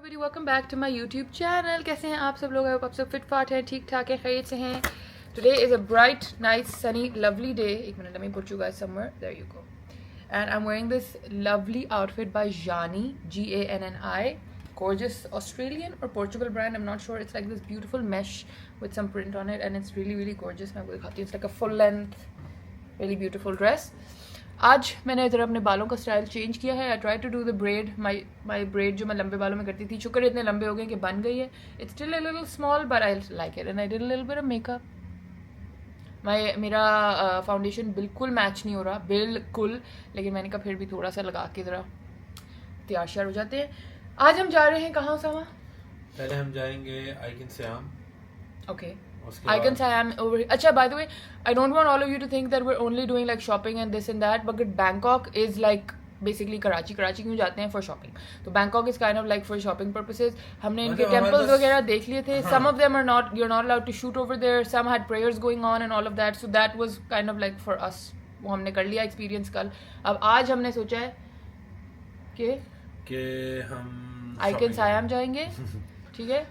Everybody welcome back to my YouTube channel. कैसे हैं आप सब लोग? आप सब फिट फाट हैं, ठीक ठाक है, खैरियत से हैं। Today is a bright nice Sunny lovely day. एक minute, let me put you guys somewhere. There you go. And I'm wearing this lovely outfit by Jani, Ganni. Gorgeous Australian or Portugal brand, I'm not sure. It's like this beautiful mesh with some print on it and it's really really gorgeous. मैं आपको दिखाती हूँ. It's like a full length really beautiful dress. आज मैंने ज़रा अपने बालों का स्टाइल चेंज किया है. I try to do the bread, my bread जो मैं लंबे बालों में करती थी. शुक्र इतने लंबे हो गए कि बन गई है. It's still a little small but I like it and I did a little bit of makeup. मेरा फाउंडेशन बिल्कुल मैच नहीं हो रहा, बिल्कुल. लेकिन मैंने कहा फिर भी थोड़ा सा लगा के ज़रा तैयार श्यार हो जाते हैं. आज हम जा रहे हैं कहाँ सामा? पहले हम जाएंगे icon SIAM. Okay, Icon Siam over here. Acha, by the way, I don't want all of you to think that we're only doing like shopping and this and that, but Bangkok is like basically Karachi क्यों जाते हैं for shopping. तो Bangkok is kind of like for shopping purposes. हमने इनके temples वगैरह देख लिए थे. Some of them are not, you're not allowed to shoot over there. Some had prayers going on and all of that. So that was kind of like for us. वो हमने कर लिया experience कल. अब आज हमने सोचा है कि हम Icon Siam जाएंगे. ठीक है.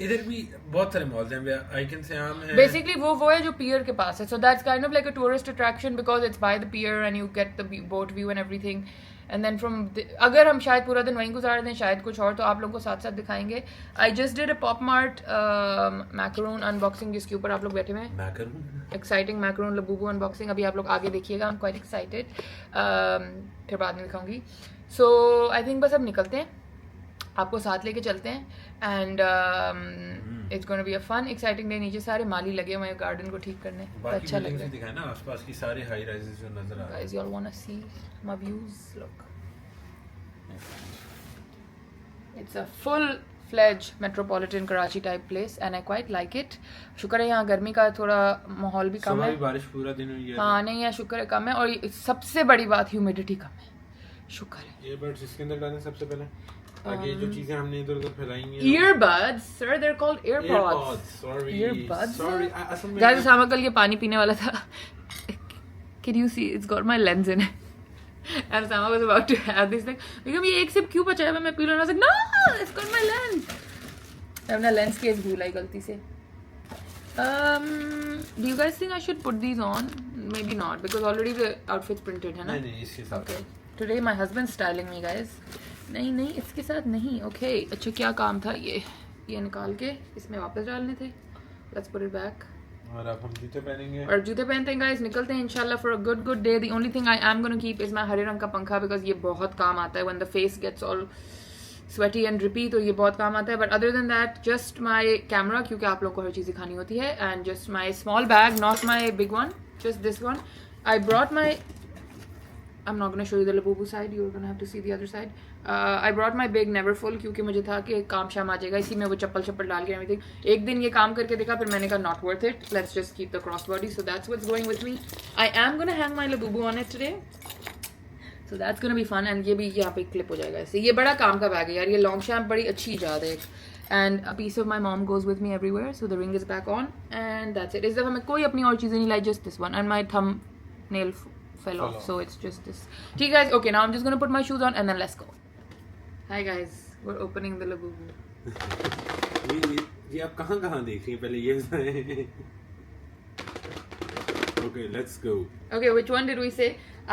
इधर भी बहुत सारे मॉल्स हैं. आइकन सियाम है बेसिकली वो है जो पियर के पास है. So that's kind of like a tourist attraction because it's by the pier and you get the boat view and everything. And then from अगर हम शायद पूरा दिन वहीं गुजार दें, शायद कुछ और, तो आप लोगों को साथ साथ दिखाएंगे. I just did a pop mart macaroon unboxing जिसके ऊपर आप लोग बैठे हुए हैं. Exciting macaroon Labubu unboxing. अभी आप लोग आगे देखिएगा. I am quite excited. फिर बाद में दिखाऊंगी. सो आई थिंक बस अब निकलते हैं, आपको साथ लेके चलते हैं. And it's gonna be a fun exciting day. नीचे सारे माली लगे हुए हैं गार्डन को ठीक करने. अच्छा लग रहा है. दिखाएं ना आसपास की सारी हाई राइजेस जो नजर आ रही है. Guys, you all want to see my views. Look, it's a full fledge metropolitan Karachi type place and I quite like it. शुक्र है यहाँ गर्मी का थोड़ा माहौल भी कम है. बारिश पूरा दिन हुई है. हाँ नहीं है, शुक्र है कम है. और सबसे बड़ी बात ह्यूमिडिटी कम है. शुक्र है. ईयरबड्स इसके अंदर डालें सबसे पहले. आगे जो चीजें हमने इधर उधर फैलाई हैं. Earbuds, sir, they're called earpods. Sorry. Earbuds. Sorry. Guys, सामा कल ये पानी पीने वाला था. Can you see? It's got my lens in it. And Sama was about to have this thing. because ये एक सिप क्यों बचा है? मैं पी लूँ ना. No, it's got my lens. मैं अपना lens case भूला ही गलती से. Do you guys think I should put these on? Maybe not, because already the outfit's printed है ना? नहीं इसके साथ. Okay. Today my husband's styling me, guys. नहीं इसके साथ नहीं. ओके अच्छा, क्या काम था? ये निकाल के इसमें वापस डालने थे. Let's put it back. और अब हम जूते पहनेंगे. और जूते पहनते हैं गाइस. निकलते हैं इंशाल्लाह for a good day. The only thing I am gonna keep is my हरे रंग का पंखा, बिकॉज ये बहुत काम आता है when the face gets all sweaty and drippy. तो ये बहुत काम आता है. But other than that just my camera, क्योंकि आप लोगों को हर चीज़ दिखानी होती है. And just my small bag, not my big one, just this one. I brought my I'm not going to show you the Labubu side. You're going to have to see the other side. I brought my big Neverfull क्योंकि मुझे था कि काम शाम आ जाएगा, इसी में वो चप्पल डाल के everything. एक दिन ये काम करके देखा, फिर मैंने कहा not worth it. Let's just keep the crossbody. So that's what's going with me. I am going to hang my Labubu on it today. So that's going to be fun. And ये भी यहाँ पे clip हो जाएगा ऐसे. ये बड़ा काम का बैग है यार. ये Longchamp बड़ी अच्छी इजाद है. And a piece of my mom goes with me everywhere. So the ring is back on. And that's it. इस दफ़ा मैं कोई अपनी और चीज़ें नहीं लाई, just this one. And my thumbnail fell off, so it's just this. Okay guys, okay, now I'm just gonna put my shoes on and then let's go. Hi guys, we're opening the Labubu. ये आप कहाँ देख रही हैं? पहले ये बताएं. Okay, let's go. Okay, which one did we say?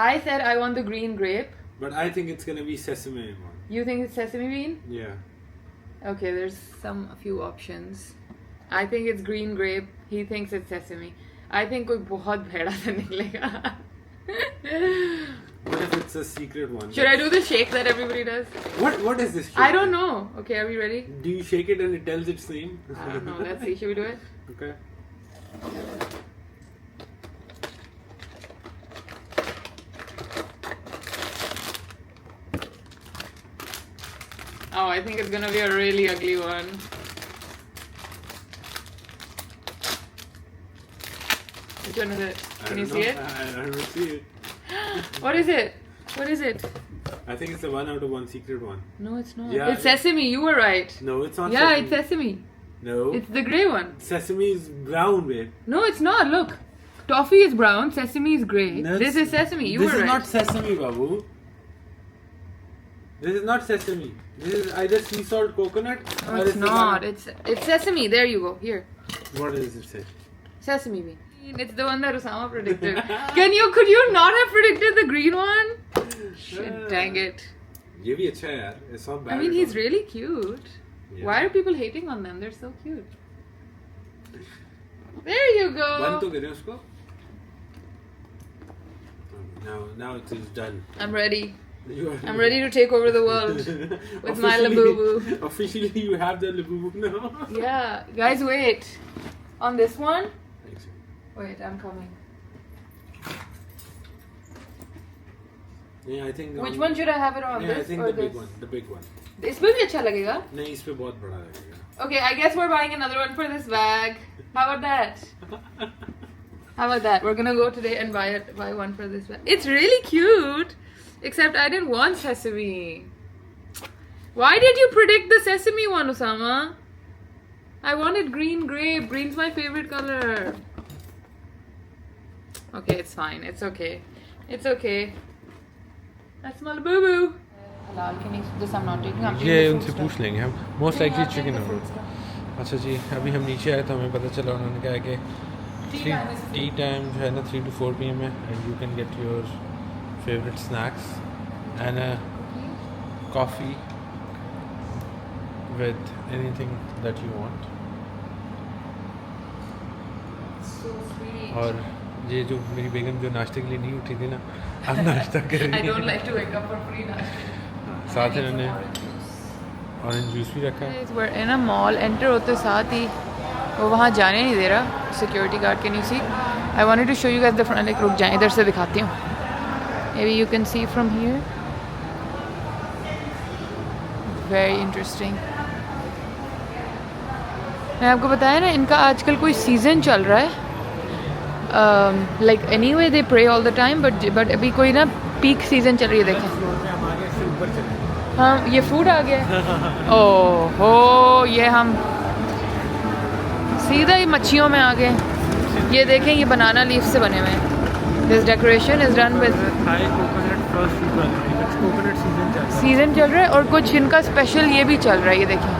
I said I want the green grape. But I think it's gonna be sesame one. You think it's sesame bean? Yeah. Okay, there's a few options. I think it's green grape. He thinks it's sesame. I think कोई बहुत भेड़ा सा निकलेगा. What if it's a secret one? Should I do the shake that everybody does? What is this shake? I don't know. Okay, are we ready? Do you shake it and it tells its name? I don't know. Let's see. Should we do it? Okay. Oh, I think it's gonna be a really ugly one. Which one is it? Can you see it? I don't see it. What is it? What is it? I think it's the one out of one secret one. No, it's not. Yeah, it's sesame. You were right. No, it's not. Yeah, sesame. it's sesame. No. It's the grey one. Sesame is brown, babe. No, it's not. Look. Toffee is brown. Sesame is grey. No, this is sesame. You this were is right. not sesame, babu. This is not sesame. This is either sea salt coconut Oh, or it's not. It's sesame. There you go. Here. What does it say? Sesame bean. It's the one that Osama predicted. Could you not have predicted the green one? Shit, dang it. ये भी अच्छा है यार. It's not bad. I mean, at he's all. really cute. Yeah. Why are people hating on them? They're so cute. There you बंद तो go. करें उसको. Now it is done. I'm ready. You are I'm ready to take over the world with my Labubu. Officially, you have the Labubu now. Yeah, guys, wait. On this one? Thanks. Wait, I'm coming. Yeah, I think. Which one should I have it on? Yeah, I This think or the this? big one. The big one. इसमें भी अच्छा लगेगा. नहीं इस पे बहुत बड़ा लगेगा. Okay, I guess we're buying another one for this bag. How about that? How about that? We're gonna go today and buy one for this bag. It's really cute. Except I didn't want sesame. Why did you predict the sesame one, Osama? I wanted green grape. Green's my favorite color. Okay, it's fine. It's okay. It's okay. That's my boo boo. Halal, can you? This I'm not taking. I'm taking ये the उनसे fruit पूछ stuff. लेंगे हम. Most Yeah, likely I'll take chicken the होगा. fruit stuff. अच्छा जी अभी हम नीचे आए तो हमें पता चला उन्होंने कहा कि टी टाइम जो है ना 3 to 4 PM है and you can get your favorite snacks and a coffee with anything that you want. So sweet. और ये जो मेरी बेगम जो नाश्ते के लिए नहीं उठी थी ना अब नाश्ता कर रही I है. don't like to wake up for free nashta. साथ इन्होंने ऑरेंज जूस भी रखा है. Guys, we're in a mall. Enter होते साथ ही वो वहाँ जाने नहीं दे रहा. Security guard, can you see? I wanted to show you guys the front. Like रुक जाएं, इधर से दिखाती हूँ. Maybe you can see from here. Very interesting. मैं आपको बताया ना इनका आजकल कोई सीजन चल रहा है. Like anyway they pray all the time, but अभी कोई ना peak season चल रही है देखें. फ्लोर पे हम आगे से ऊपर चले. हाँ ये फूड आ गया. ओह हो ये हम सीधा ही मच्छियों में आ गए. ये देखें ये बनाना लीफ से बने हुए हैं. This decoration is done with Thai coconut first coconut season चल रहा है. सीजन चल रहा है और कुछ इनका स्पेशल ये भी चल रहा है. ये देखें.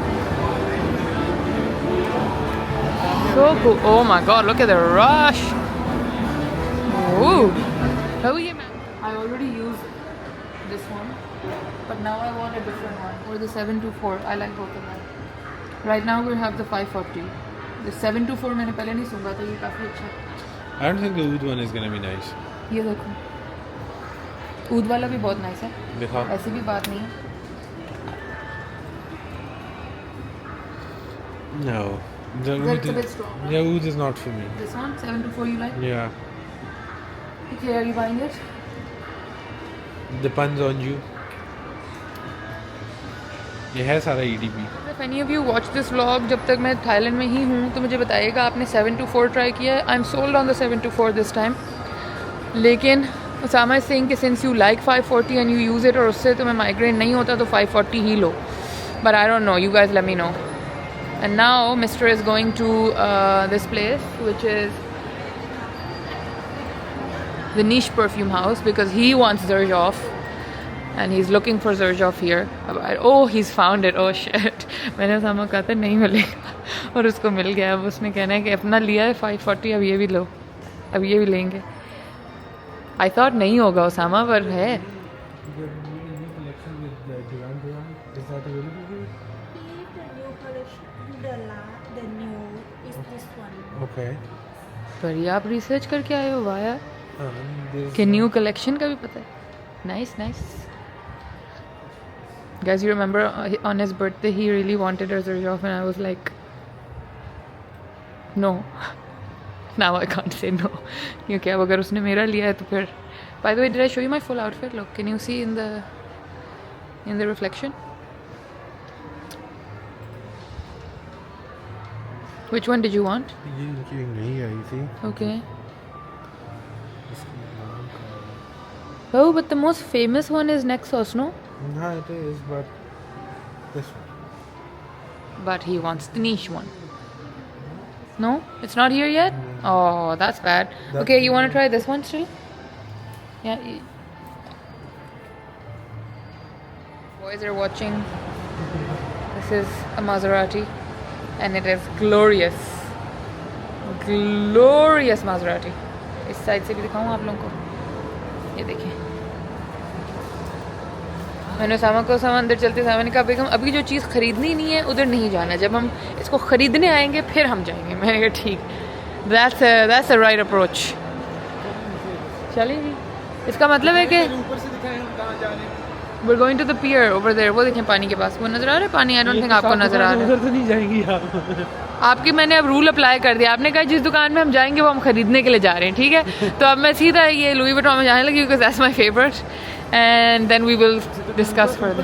So cool. Oh my god, look at the rush. Ooh. Oh yeah, man. I already used this one, but now I want a different one. Or the 724. I like both of them. Right now we have the 540. The 724 मैंने पहले नहीं सुना था. ये काफ़ी अच्छा है. I don't think the oud one is gonna be nice. ये देखो. ऊद वाला भी बहुत नाइस है. दिखाओ. ऐसी भी बात नहीं है. No. The That's a oud bit strong. Yeah, oud is not for me. This one 724 you like? Yeah. Okay, are you buying it? Depends on you. ये है सारा EDP. If any of you watch this vlog जब तक मैं Thailand में ही हूँ तो मुझे बताइएगा आपने 724 ट्राई किया है. I'm sold on the 724 this time. लेकिन Osama is saying कि since you like 540 and you use it और उससे तुम्हें माइग्रेन नहीं होता तो 540 ही लो. But I don't know. You guys let me know. And now Mr. is going to this place which is the Niche Perfume House because he wants Xerjoff. And he's looking for Xerjoff here. Oh, he's found it. Oh shit. मैंने सामा कहा था नहीं मिलेगा और उसको मिल गया. अब उसने कहना है कि अपना लिया है 540 अब ये भी लो. अब ये भी लेंगे. I thought नहीं होगा Osama पर है. The new collection with Duran Duran is that available here? The new collection, the new is this one. Okay. पर ये आप रिसर्च करके आए हो वाया There's कि न्यू कलेक्शन का भी पता है. Nice, nice. Guys, you remember on his birthday he really wanted a Xerjoff and I was like, no. Now I can't say no. क्योंकि अब अगर उसने मेरा लिया है तो फिर. By the way, did I show you my full outfit? Look, can you see in the reflection? Which one did you want? ये इनकी नहीं आई थी. Okay. इसकी नाम का. Oh, but the most famous one is Nexos, no? हाँ it is but this one. But he wants the niche one. No? It's not here yet? Oh, that's bad. Okay, you want to try this one still? Yeah. Boys are watching. This is a Maserati and it is glorious. Glorious Maserati. इस side से भी दिखाऊं आप लोगों को, ये देखिए। मैंने सामा को अंदर चलते सामा ने कहा बेगम अभी जो चीज़ खरीदनी नहीं है उधर नहीं जाना, जब हम इसको खरीदने आएंगे फिर हम जाएंगे। मैंने कहा ठीक, दैट्स अ राइट अप्रोच। चलिए जी, इसका मतलब है कि we're going to the pier over there। वो देखें पानी के पास, वो नज़र आ रहा है पानी। आई डोंट थिंक आपको नज़र आ रहा है। उधर तो नहीं जाएंगी आप। आपकी मैंने अब रूल अप्लाई कर दिया। आपने कहा जिस दुकान में हम जाएंगे वो हम खरीदने के लिए जा रहे हैं, ठीक है? तो अब मैं सीधा ये लुई विटॉन में जाने लगी because that's my favourite and then we will discuss further.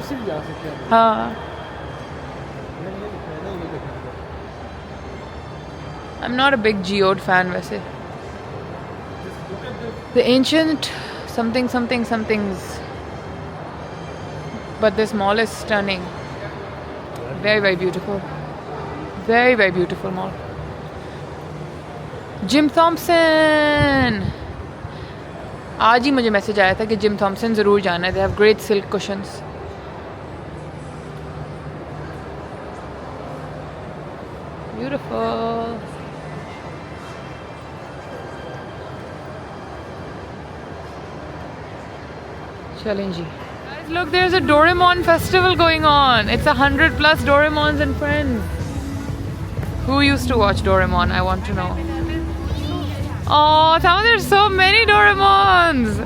हाँ, I am not a big geode fan वैसे। The ancient something somethings, but this mall is stunning. Very beautiful, very beautiful mall. Jim Thomson, आज ही मुझे message आया था कि gym Thompson ज़रूर जाना है। They have great silk cushions. Beautiful. चलें जी। Guys, look, there's a Doraemon festival going on. It's 100+ Doraemons and friends. Who used to watch Doraemon? I want to know. Oh, there's so many Doraemons.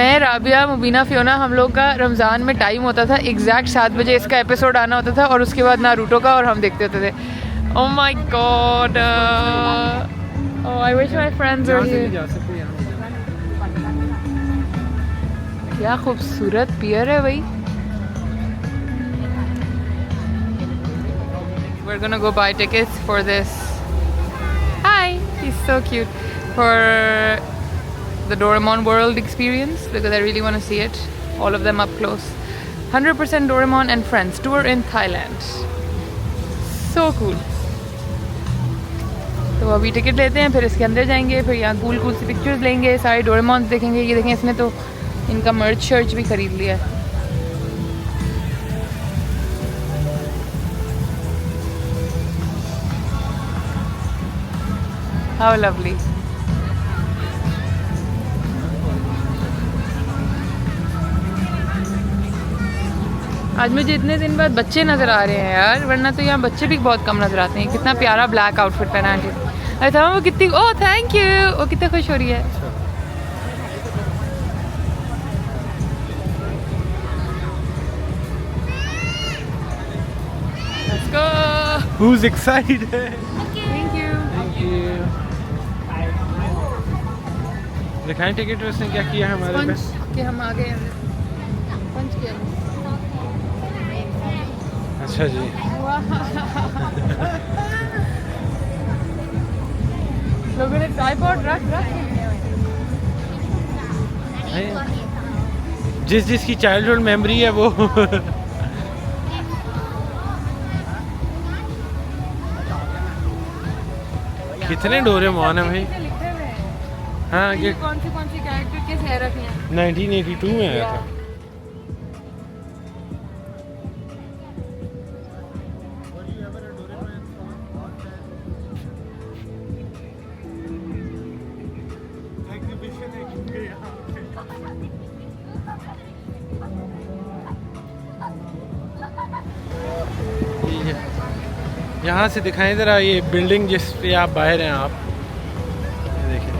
मैं Rabia Mubina Fiona हम लोग का रमज़ान में time होता था exact 7 बजे इसका एपिसोड आना होता था और उसके बाद नारुतो का, और हम देखते होते थे। Oh my God. Oh, I wish my friends were here. क्या खूबसूरत पियर है भाई। We're gonna go buy tickets for this. Hi, he's so cute. For the Doraemon World experience because I really want to see it. All of them up close. 100% Doraemon and Friends tour in Thailand. So cool. तो अभी ticket लेते हैं, फिर इसके अंदर जाएंगे, फिर यहाँ कूल सी पिक्चर्स लेंगे, सारे डोरेमॉन्स देखेंगे। ये देखें, इसने तो इनका मर्च शर्ट भी खरीद लिया है। How lovely. आज मुझे इतने दिन बाद बच्चे नज़र आ रहे हैं यार, वरना तो यहाँ बच्चे भी बहुत कम नज़र आते हैं। कितना प्यारा ब्लैक आउटफिट पहना है। अच्छा, वो कितनी, ओह थैंक यू, वो कितने खुश हो रही है। Let's go. Who's excited? Thank you. Thank you. दिखाएं टिकट उसने क्या किया है हमारे पे? कि हम आ गए, पंच किया। अच्छा जी। लोगों ने ट्राइपॉड रख जिसकी चाइल्डहुड मेमोरी है वो कितने डोरेमोन है भाई। हाँ, ये कौन सी कैरेक्टर किस एरा के हैं? 1982 में आया था। यहाँ से दिखाएं ज़रा ये बिल्डिंग जिस पे आप बाहर हैं आप, ये देखें।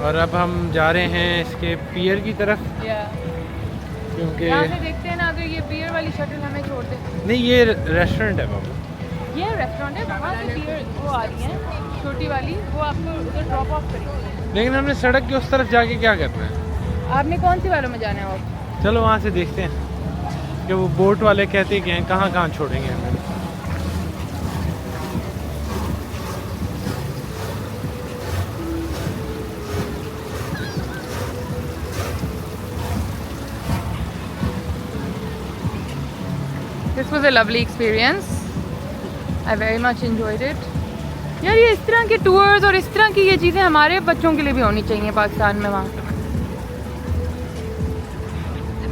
और अब हम जा रहे हैं इसके पियर की तरफ, क्योंकि यहाँ से देखते हैं ना, अगर ये पियर वाली शटल हमें छोड़ दे। नहीं, ये रेस्टोरेंट है बाबू। ये रेस्टोरेंट है, वहाँ से पियर वो आ रही है छोटी वाली, वो आपको उधर ड्रॉप ऑफ करेगी। लेकिन हमने सड़क के उस तरफ जाके क्या करना है? आपने कौन सी वालों में जाना है? आप चलो वहाँ से देखते हैं कि वो बोट वाले कहते हैं कि कहाँ छोड़ेंगे हमें। This was a lovely experience. I very much enjoyed it. यार ये इस तरह के टूर्स और इस तरह की ये चीज़ें हमारे बच्चों के लिए भी होनी चाहिए पाकिस्तान में। वहाँ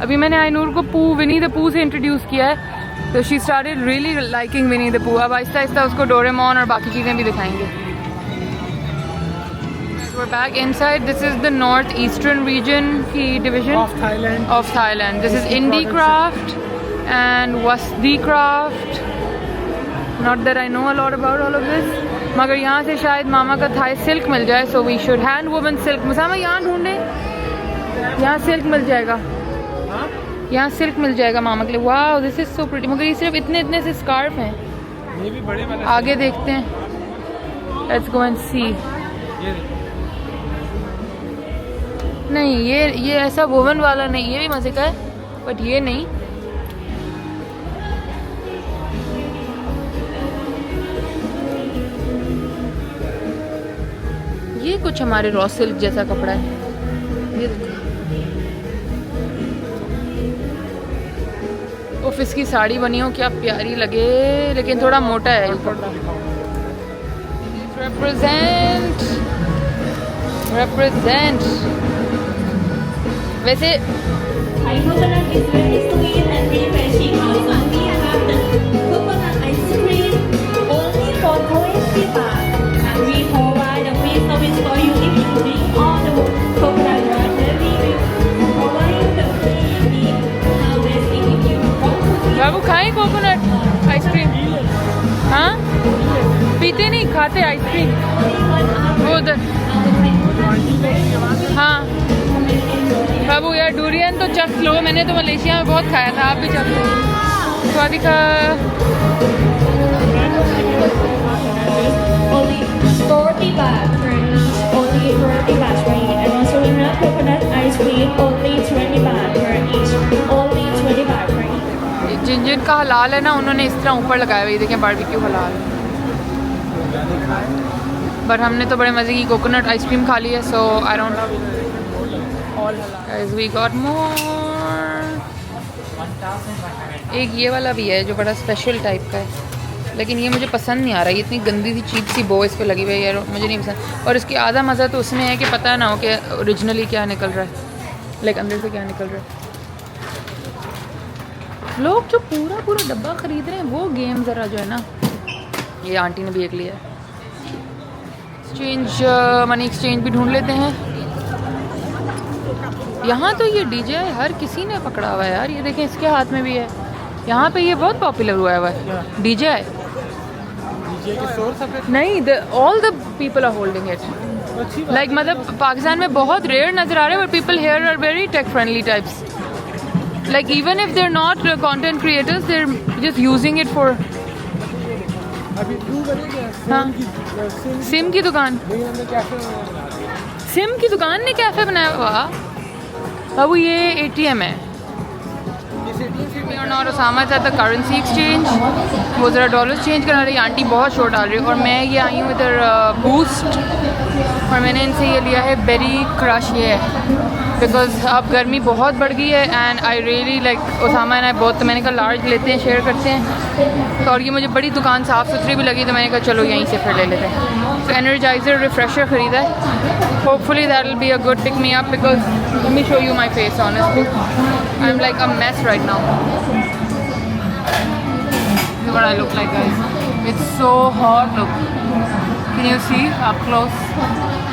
अभी मैंने आइनूर को विनी द पू से इंट्रोड्यूस किया है, तो she started really liking Winnie the Pooh. अब आहिस्ता आहिस्ता उसको डोरेमोन और बाकी चीज़ें भी दिखाएंगे। We're back inside. This is the northeastern region की division of Thailand. This is Indie Craft and Wasdi Craft. Not that I know a lot about all of this. मगर यहाँ से शायद मामा का थाई सिल्क मिल जाए, so we should hand woven silk. Musama यहाँ ढूंढे, यहाँ सिल्क मिल जाएगा, यहाँ सिल्क मिल जाएगा मामा के लिए। Wow this is so pretty. मगर ये सिर्फ इतने इतने से स्कार्फ हैं, ये भी बड़े वाले आगे देखते हैं। लेट्स गो एंड सी। नहीं ये ऐसा वोवन वाला नहीं, ये भी मजे का है बट ये नहीं। ये कुछ हमारे रॉ सिल्क जैसा कपड़ा है, ये ऑफिस की साड़ी बनी हो, क्या प्यारी लगे, लेकिन थोड़ा मोटा है ये कपड़ा। represent वैसे Coconut is very sweet and refreshing. Also, we have the coconut ice cream only for 20 baht. And we provide a free service for you if you drink all the coconut water. We will provide the free harvesting if you want to. बाबू खाएं coconut ice cream? हाँ पीते नहीं, खाते ice cream वो उधर। हाँ बाबू यार durian तो चख लो, मैंने तो मलेशिया में बहुत खाया था, आप भी चख लो। स्वादिका Only 40 baht per each. Only 40 baht per each. And also we have coconut ice cream. Only 20 baht per each. Only 20 baht per each. जिन जिन का हलाल है ना, उन्होंने इस तरह ऊपर लगाया हुआ है, देखें बारबेक्यू हलाल। बट हमने तो बड़े मज़े की कोकोनट आइसक्रीम खा ली है, so I don't guys we got more। एक ये वाला भी है जो बड़ा स्पेशल टाइप का है, लेकिन ये मुझे पसंद नहीं आ रहा है, ये इतनी गंदी सी चीप सी बो इस पर लगी हुई है यार, मुझे नहीं पसंद। और इसकी आधा मज़ा तो उसमें है कि पता ना हो कि ओरिजिनली क्या निकल रहा है, लाइक अंदर से क्या निकल रहा है। लोग जो पूरा पूरा डब्बा ख़रीद रहे हैं वो गेम ज़रा जो है ना, ये आंटी ने भी एक लिया है। एक्सचेंज मनी एक्सचेंज भी ढूंढ लेते हैं। यहाँ तो ये डीजे हर किसी ने पकड़ा हुआ है यार, ये देखें इसके हाथ में भी है। यहाँ पे ये बहुत पॉपुलर हुआ है डीजे नहीं, all the people are holding it like, मतलब पाकिस्तान में बहुत रेयर नज़र आ रहे हैं, but people here are very tech friendly types, like even if they are not content creators they are just using it for. हाँ SIM की दुकान, सिम की दुकान ने कैफे बनाया हुआ। बाबू ये ATM है। और उसामा था द करेंसी एक्सचेंज, वो ज़रा डॉलर्स चेंज करा रही, आंटी बहुत शोर डाल रही है। और मैं ये आई हूँ इधर बूस्ट, और मैंने इनसे ये लिया है बेरी क्रश, ये है बिकॉज अब गर्मी बहुत बढ़ गई है and I really like Usama and I बहुत, तो मैंने कहा लार्ज लेते हैं, शेयर करते हैं। तो और ये मुझे बड़ी दुकान साफ़ सुथरी भी लगी, तो मैंने कहा चलो यहीं से फिर ले लेते हैं। तो एनर्जाइज़र रिफ्रेशर ख़रीदा है, hopefully that will be a good pick me up because let me show you my face honestly I am like a mess right now. Look what I look like guys, it's so hot, look, can you see up close?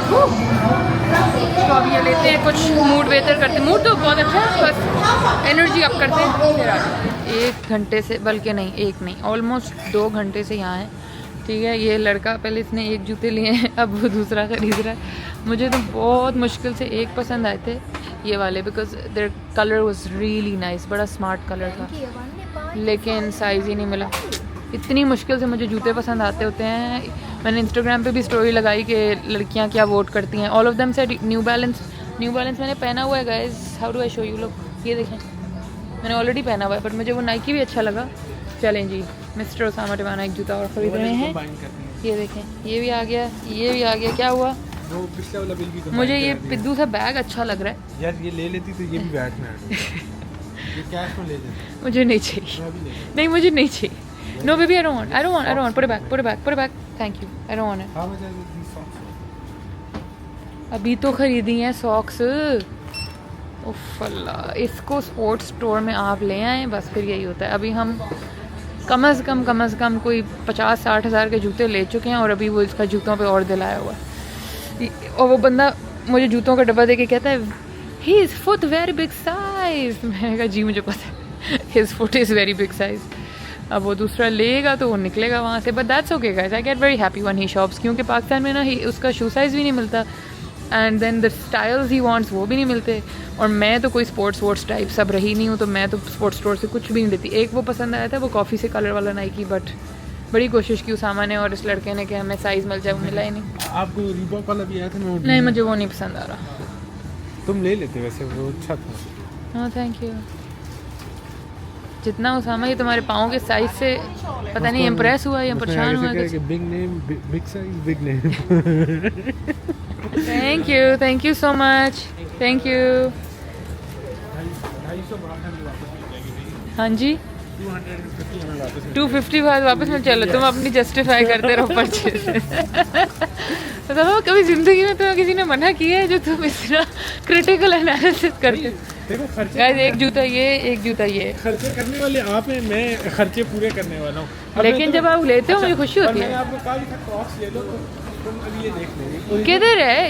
तो अब ये लेते हैं, कुछ mood बेहतर करते हैं, mood तो बहुत अच्छा है, बस एनर्जी अप करते हैं। फिर आगे 1 घंटे से, बल्कि नहीं 1 नहीं ऑलमोस्ट 2 घंटे से यहाँ है, ठीक है। ये लड़का पहले इसने 1 जूते लिए हैं, अब वो दूसरा ख़रीद रहा है। मुझे तो बहुत मुश्किल से 1 पसंद आए थे ये वाले, because their colour was really nice, बड़ा स्मार्ट कलर था, लेकिन साइज़ ही नहीं मिला। इतनी मुश्किल से मुझे जूते पसंद आते होते हैं। मैंने इंस्टाग्राम पे भी स्टोरी लगाई कि लड़कियां क्या वोट करती हैं। All of them said new balance मैंने पहना हुआ है guys, how do I show you, लोग ये देखें मैंने ऑलरेडी पहना हुआ है, बट मुझे वो नाइकी भी अच्छा लगा। चलें जी, मिस्टर उसामा टिवाना एक जूता और ख़रीद रहे हैं, ये देखें ये भी आ गया, ये भी आ गया। क्या हुआ, मुझे ये पिद्दू सा बैग अच्छा लग रहा है यार, ये ले लेती तो ये भी बैग में ये कैश में ले लेती। मुझे नहीं चाहिए, नहीं मुझे नहीं चाहिए। No, baby, I don't want. Put it back. Thank you. I don't want it. How much are these socks? अभी तो खरीदी हैं सॉक्स। उफ अल्लाह, इसको स्पोर्ट्स स्टोर में आप ले आए, बस फिर यही होता है। अभी हम कम अज़ कम कोई 50-60 हज़ार के जूते ले चुके हैं और अभी वो इसका जूतों पे और दिलाया हुआ है। और वो बंदा मुझे जूतों का डब्बा दे के कहता है he is foot very big size. मैंने कहा जी मुझे पता है, his foot is very big size. अब वो दूसरा लेगा तो वो निकलेगा वहाँ से, but that's okay guys, I get very happy when he shops, क्योंकि पाकिस्तान में ना उसका शू साइज़ भी नहीं मिलता एंड देन द स्टाइल्स ही वांट्स वो भी नहीं मिलते। और मैं तो कोई स्पोर्ट्स टाइप सब रही नहीं हूँ, तो मैं तो स्पोर्ट्स स्टोर से कुछ भी नहीं लेती। एक वो पसंद आया था, वो कॉफ़ी से कलर वाला नाइकी, बट बड़ी कोशिश की उसामा ने और इस लड़के ने कि हमें साइज़ मिल जाए, वो मिला ही नहीं। आपको रीबॉक वाला भी आया था ना? नहीं, मुझे वो नहीं पसंद आ रहा। तुम ले लेते वैसे, वो अच्छा था। हाँ थैंक यू। जितना उसामा ये तुम्हारे पाँव के साइज से पता नहीं इम्प्रेस हुआ या परेशान हुआ कुछ। Big name big size big name. Thank you so much, thank you. हाँ जी 250 बाद वापस में। चलो तुम अपनी जस्टिफाई करते रहो परचेज। बताओ कभी ज़िंदगी में तुम्हें किसी ने मना किया है जो तुम इतना क्रिटिकल एनालिसिस करते? देखो खर्चे, एक जूता ये खर्चे करने वाले आप हैं, मैं खर्चे पूरे करने वाला हूँ। लेकिन जब आप लेते हो मुझे खुशी होती है। मैंने आपको कहा था क्रॉक्स ले लो, तो तुम अभी ये देख लेंगे। किधर है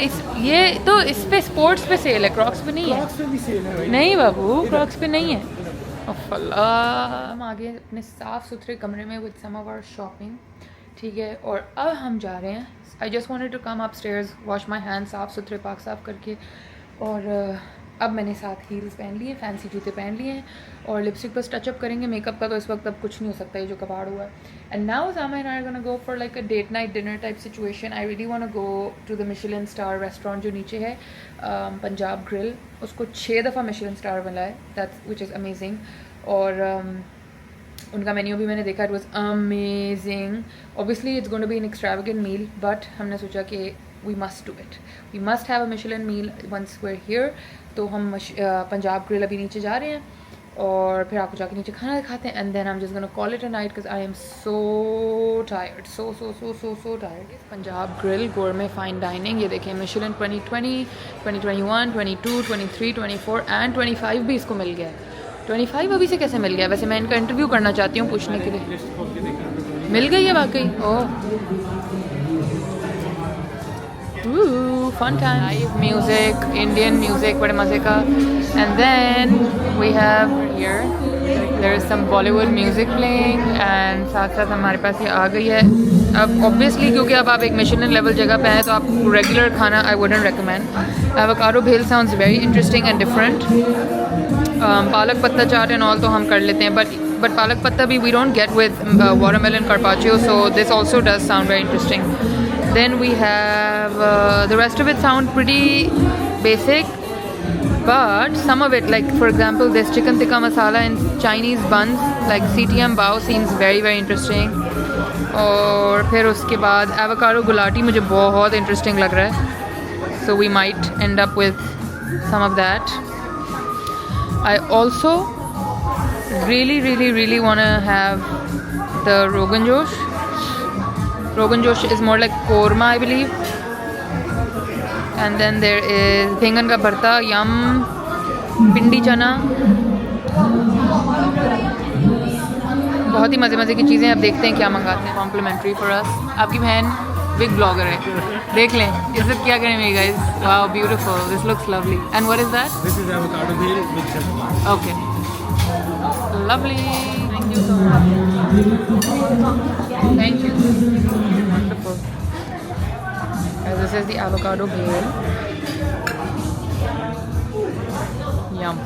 ये तो इस पे स्पोर्ट्स पे सेल है, क्रॉक्स पे नहीं है। क्रॉक्स पे भी सेल है भाई। नहीं बाबू, क्रॉक्स पे नहीं है। हम आ गए अपने साफ़ सुथरे कमरे में with some of our shopping, ठीक है। और अब हम जा रहे हैं, I just wanted to come upstairs, wash my hand साफ़ सुथरे पाक साफ़ करके। और अब मैंने साथ हील्स पहन लिए, फैंसी जूते पहन लिए हैं और लिपस्टिक बस टचअप करेंगे। मेकअप का तो इस वक्त अब कुछ नहीं हो सकता, ये जो कबाड़ हुआ है। And now Sama and I are gonna go for like a date night dinner type situation. I really want to go to the Michelin star restaurant जो नीचे है, पंजाब ग्रिल। उसको 6 दफ़ा Michelin star मिला है, that's which is amazing. और उनका menu भी मैंने देखा, it was amazing. Obviously it's going to be an extravagant meal, but हमने सोचा कि we must do it. We must have a Michelin meal once we're here. तो हम पंजाब ग्रिल अभी नीचे जा रहे हैं और फिर आपको जाके नीचे खाना दिखाते हैं and then I am just gonna call it a night because I am so tired, so tired. Punjab grill gourmet fine dining, ये देखें मिशेलिन 2020, 2021, 22, 23, 24 एंड 25 भी इसको मिल गया है। 25 अभी से कैसे मिल गया? वैसे मैं इनका इंटरव्यू करना चाहती हूँ पूछने के लिए। मिल गई है वाकई? ओह fun time, live music, Indian music, बड़े मज़े का। and then we have here there is some Bollywood music playing and साथ साथ हमारे पास ये आ गई है। अब obviously क्योंकि अब आप एक Michelin level जगह पे हैं तो आप regular खाना I wouldn't recommend. Avocado bhel sounds very interesting and different. पालक पत्ता चाट and all तो हम कर लेते हैं, but पालक पत्ता भी we don't get with watermelon carpaccio, so this also does sound very interesting. Then we have the rest of it sound pretty basic, but some of it, like for example this chicken tikka masala in Chinese buns like CTM bao seems very very interesting. और फिर उसके बाद avocado gulati मुझे बहुत interesting लग रहा है, so we might end up with some of that. I also really want to have the Rogan Josh. Rogan Josh is more like korma, I believe. And then there is बैंगन का भरता, yum, पिंडी चना, बहुत ही मज़े की चीज़ें। अब देखते हैं क्या मंगाते हैं। Complimentary for us. आपकी बहन बिग ब्लॉगर है, देख लें, इज्जत क्या करें मेरी guys. Wow, beautiful. This looks lovely. And what is that? This is avocado bhel with chutney. Okay. Lovely. Thank you so much. Thank you. Wonderful. This is the avocado bhel. Yum.